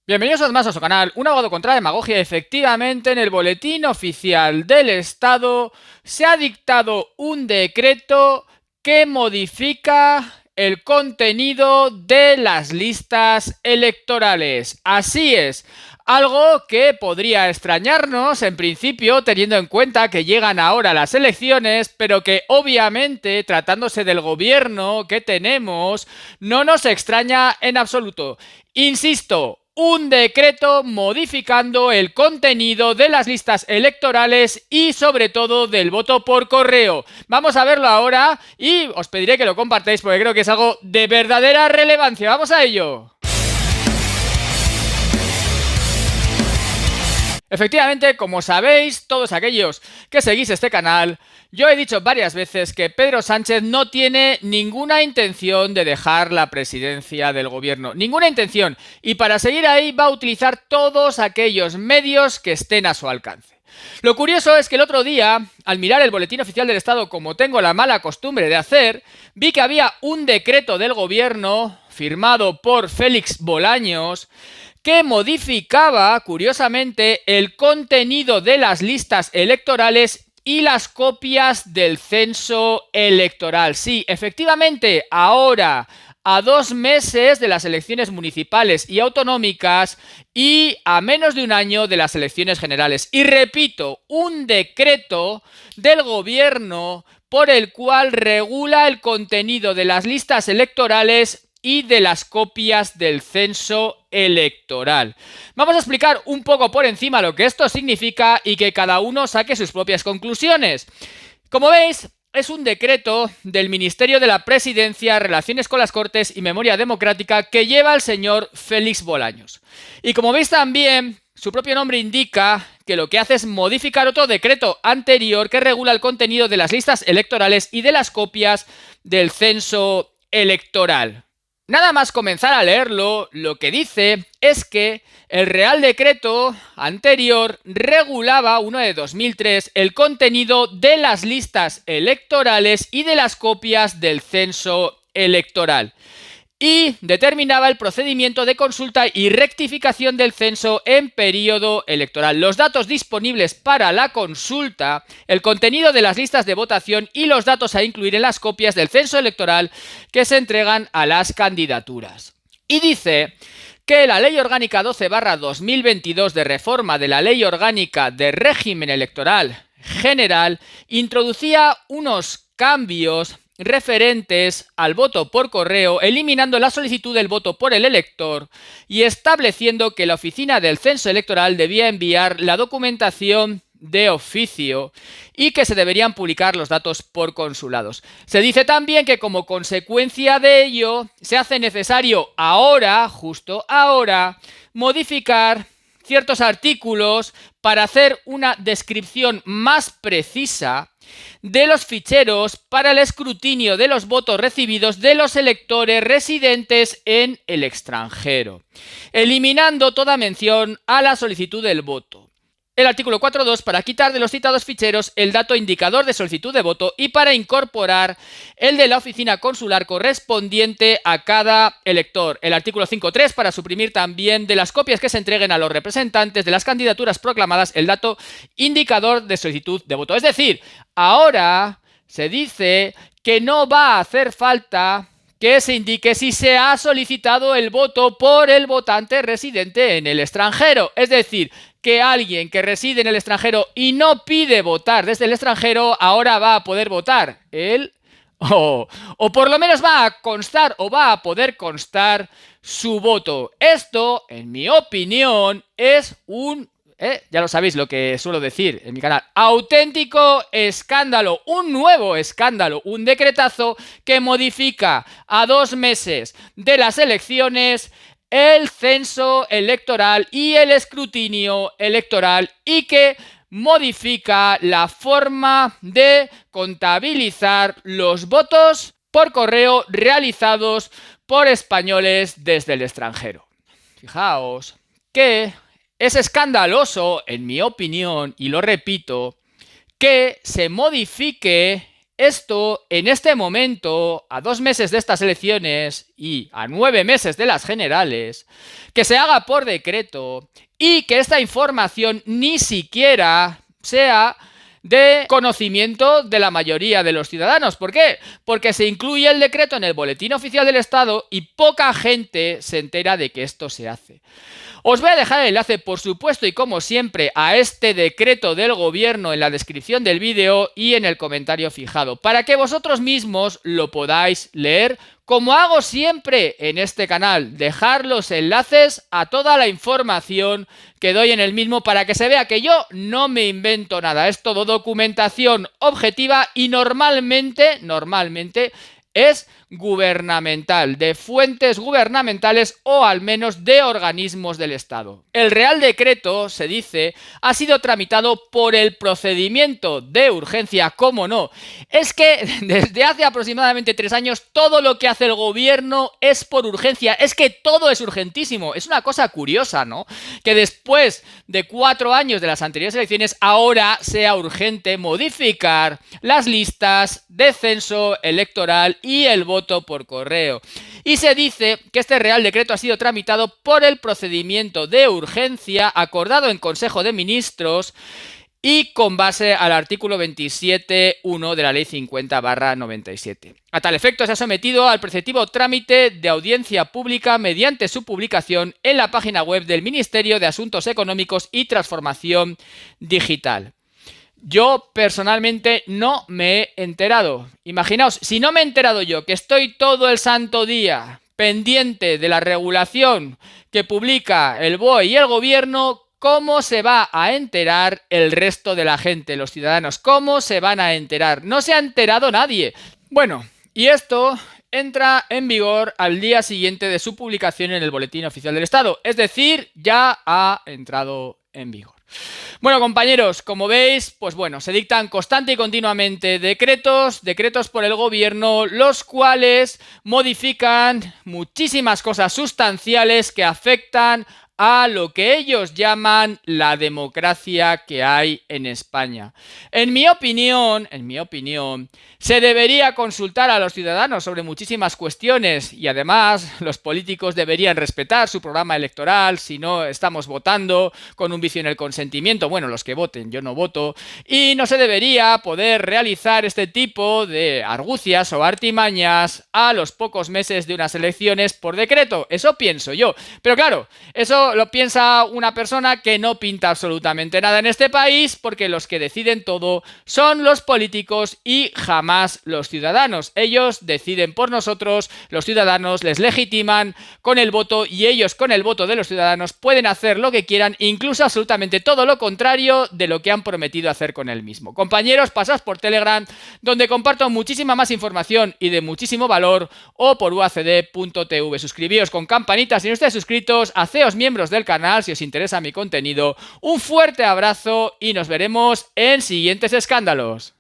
Bienvenidos además a su canal, Un abogado contra la demagogia. Efectivamente, en el boletín oficial del Estado se ha dictado un decreto que modifica el contenido de las listas electorales. Así es, algo que podría extrañarnos en principio, teniendo en cuenta que llegan ahora las elecciones, pero que obviamente, tratándose del gobierno que tenemos, no nos extraña en absoluto. Insisto, un decreto modificando el contenido de las listas electorales y sobre todo del voto por correo. Vamos a verlo ahora y os pediré que lo compartáis porque creo que es algo de verdadera relevancia. ¡Vamos a ello! Efectivamente, como sabéis, todos aquellos que seguís este canal, yo he dicho varias veces que Pedro Sánchez no tiene ninguna intención de dejar la presidencia del gobierno. Ninguna intención. Y para seguir ahí va a utilizar todos aquellos medios que estén a su alcance. Lo curioso es que el otro día, al mirar el boletín oficial del Estado, como tengo la mala costumbre de hacer, vi que había un decreto del gobierno firmado por Félix Bolaños que modificaba, curiosamente, el contenido de las listas electorales y las copias del censo electoral. Sí, efectivamente, ahora, a 2 meses de las elecciones municipales y autonómicas y a menos de un año de las elecciones generales. Y repito, un decreto del gobierno por el cual regula el contenido de las listas electorales y de las copias del censo electoral. Vamos a explicar un poco por encima lo que esto significa y que cada uno saque sus propias conclusiones. Como veis, es un decreto del Ministerio de la Presidencia, Relaciones con las Cortes y Memoria Democrática que lleva el señor Félix Bolaños. Y como veis también, su propio nombre indica que lo que hace es modificar otro decreto anterior que regula el contenido de las listas electorales y de las copias del censo electoral. Nada más comenzar a leerlo, lo que dice es que el Real Decreto anterior regulaba, uno de 2003, el contenido de las listas electorales y de las copias del censo electoral. Y determinaba el procedimiento de consulta y rectificación del censo en periodo electoral, los datos disponibles para la consulta, el contenido de las listas de votación y los datos a incluir en las copias del censo electoral que se entregan a las candidaturas. Y dice que la Ley Orgánica 12/2022 de reforma de la Ley Orgánica de Régimen Electoral General introducía unos cambios referentes al voto por correo, eliminando la solicitud del voto por el elector y estableciendo que la oficina del censo electoral debía enviar la documentación de oficio y que se deberían publicar los datos por consulados. Se dice también que como consecuencia de ello se hace necesario ahora, justo ahora, modificar ciertos artículos para hacer una descripción más precisa de los ficheros para el escrutinio de los votos recibidos de los electores residentes en el extranjero, eliminando toda mención a la solicitud del voto. El artículo 4.2 para quitar de los citados ficheros el dato indicador de solicitud de voto y para incorporar el de la oficina consular correspondiente a cada elector. El artículo 5.3 para suprimir también de las copias que se entreguen a los representantes de las candidaturas proclamadas el dato indicador de solicitud de voto. Es decir, ahora se dice que no va a hacer falta que se indique si se ha solicitado el voto por el votante residente en el extranjero. Es decir, que alguien que reside en el extranjero y no pide votar desde el extranjero ahora va a poder votar. Él o por lo menos va a constar o va a poder constar su voto. Esto, en mi opinión, es un... ya lo sabéis lo que suelo decir en mi canal. Auténtico escándalo, un nuevo escándalo, un decretazo que modifica a 2 meses de las elecciones el censo electoral y el escrutinio electoral y que modifica la forma de contabilizar los votos por correo realizados por españoles desde el extranjero. Fijaos que es escandaloso, en mi opinión, y lo repito, que se modifique esto, en este momento, a 2 meses de estas elecciones y a 9 meses de las generales, que se haga por decreto y que esta información ni siquiera sea de conocimiento de la mayoría de los ciudadanos. ¿Por qué? Porque se incluye el decreto en el Boletín Oficial del Estado y poca gente se entera de que esto se hace. Os voy a dejar el enlace, por supuesto, y como siempre, a este decreto del gobierno en la descripción del vídeo y en el comentario fijado, para que vosotros mismos lo podáis leer, como hago siempre en este canal, dejar los enlaces a toda la información que doy en el mismo para que se vea que yo no me invento nada, es todo documentación objetiva y normalmente es gubernamental, de fuentes gubernamentales o al menos de organismos del Estado. El Real Decreto, se dice, ha sido tramitado por el procedimiento de urgencia, ¿cómo no? Es que desde hace aproximadamente 3 años todo lo que hace el gobierno es por urgencia, es que todo es urgentísimo. Es una cosa curiosa, ¿no? Que después de 4 años de las anteriores elecciones ahora sea urgente modificar las listas de censo electoral y el voto por correo. Y se dice que este Real Decreto ha sido tramitado por el procedimiento de urgencia acordado en Consejo de Ministros y con base al artículo 27.1 de la Ley 50/97. A tal efecto se ha sometido al preceptivo trámite de audiencia pública mediante su publicación en la página web del Ministerio de Asuntos Económicos y Transformación Digital. Yo personalmente no me he enterado. Imaginaos, si no me he enterado yo, que estoy todo el santo día pendiente de la regulación que publica el BOE y el gobierno, ¿cómo se va a enterar el resto de la gente, los ciudadanos? ¿Cómo se van a enterar? No se ha enterado nadie. Bueno, y esto entra en vigor al día siguiente de su publicación en el Boletín Oficial del Estado. Es decir, ya ha entrado en vigor. Bueno, compañeros, como veis, pues bueno, se dictan constante y continuamente decretos por el gobierno, los cuales modifican muchísimas cosas sustanciales que afectan a lo que ellos llaman la democracia que hay en España. En mi opinión, se debería consultar a los ciudadanos sobre muchísimas cuestiones y además los políticos deberían respetar su programa electoral si no estamos votando con un vicio en el consentimiento. Bueno, los que voten, yo no voto. Y no se debería poder realizar este tipo de argucias o artimañas a los pocos meses de unas elecciones por decreto. Eso pienso yo. Pero claro, eso lo piensa una persona que no pinta absolutamente nada en este país, porque los que deciden todo son los políticos y jamás los ciudadanos. Ellos deciden por nosotros, los ciudadanos les legitiman con el voto y ellos con el voto de los ciudadanos pueden hacer lo que quieran, incluso absolutamente todo lo contrario de lo que han prometido hacer con el mismo. Compañeros, pasad por Telegram, donde comparto muchísima más información y de muchísimo valor, o por uacd.tv. Suscribíos con campanita si no estáis suscritos, haceos miembros del canal si os interesa mi contenido. Un fuerte abrazo y nos veremos en siguientes escándalos.